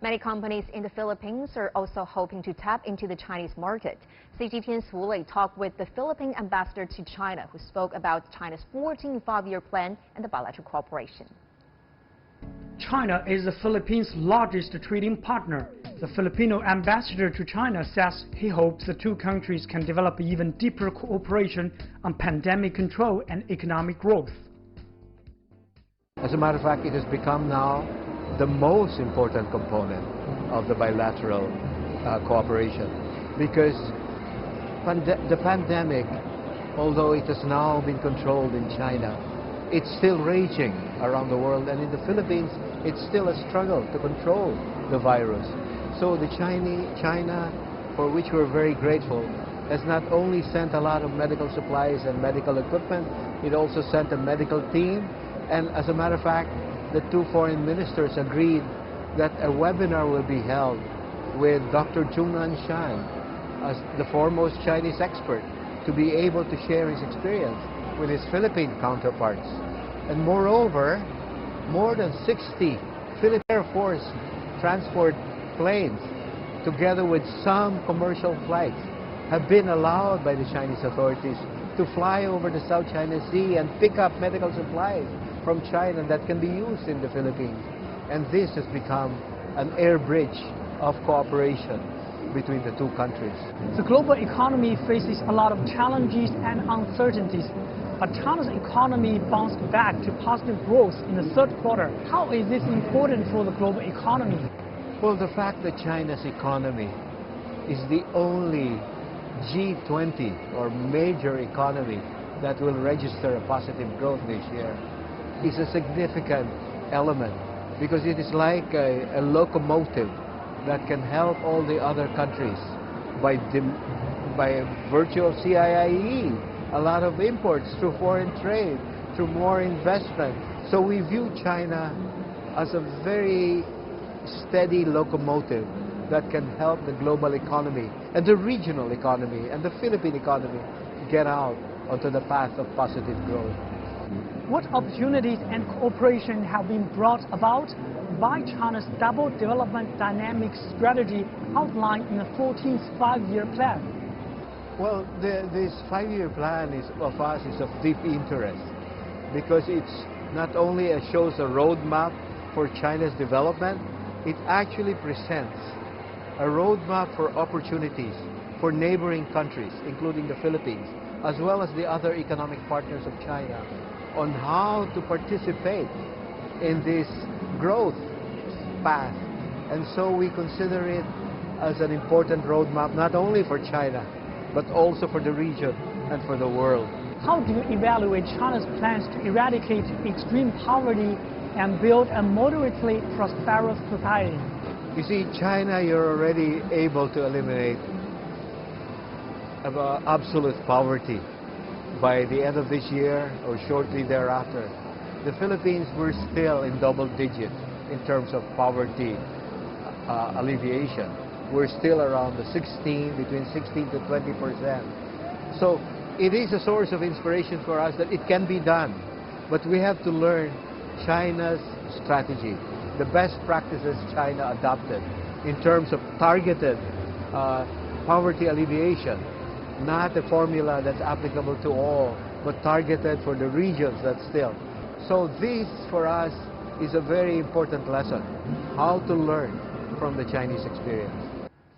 Many companies in the Philippines are also hoping to tap into the Chinese market. CGTN's Wu Lei talked with the Philippine ambassador to China, who spoke about China's 14th five-year plan and the bilateral cooperation. China is the Philippines' largest trading partner. The Filipino ambassador to China says he hopes the two countries can develop even deeper cooperation on pandemic control and economic growth. As a matter of fact, it has become now the most important component of the bilateral cooperation, because the pandemic, although it has now been controlled in China, it's still raging around the world, and in the Philippines it's still a struggle to control the virus. So the China, for which we're very grateful, has not only sent a lot of medical supplies and medical equipment, it also sent a medical team. And as a matter of fact, the two foreign ministers agreed that a webinar will be held with Dr. Zhongnan Shan, as the foremost Chinese expert, to be able to share his experience with his Philippine counterparts. And moreover, more than 60 Philippine Air Force transport planes, together with some commercial flights, have been allowed by the Chinese authorities to fly over the South China Sea and pick up medical supplies from China that can be used in the Philippines. And this has become an air bridge of cooperation between the two countries. The global economy faces a lot of challenges and uncertainties, but China's economy bounced back to positive growth in the third quarter. How is this important for the global economy? Well, the fact that China's economy is the only G20 or major economy that will register a positive growth this year is a significant element, because it is like a locomotive that can help all the other countries by virtue of CIIE, a lot of imports through foreign trade, through more investment. So we view China as a very steady locomotive that can help the global economy and the regional economy and the Philippine economy get out onto the path of positive growth. What opportunities and cooperation have been brought about by China's double development dynamic strategy outlined in the 14th five-year plan? Well, this five-year plan is of deep interest, because it's not only shows a roadmap for China's development, it actually presents a roadmap for opportunities for neighboring countries, including the Philippines, as well as the other economic partners of China, on how to participate in this growth path. And so we consider it as an important roadmap, not only for China, but also for the region and for the world. How do you evaluate China's plans to eradicate extreme poverty and build a moderately prosperous society? You see, China, you're already able to eliminate absolute poverty by the end of this year or shortly thereafter. The Philippines, we're still in double digits in terms of poverty alleviation. We're still around between 16 to 20%. So it is a source of inspiration for us that it can be done. But we have to learn China's strategy, the best practices China adopted in terms of targeted poverty alleviation, not a formula that's applicable to all, but targeted for the regions that's still. So this, for us, is a very important lesson, how to learn from the Chinese experience.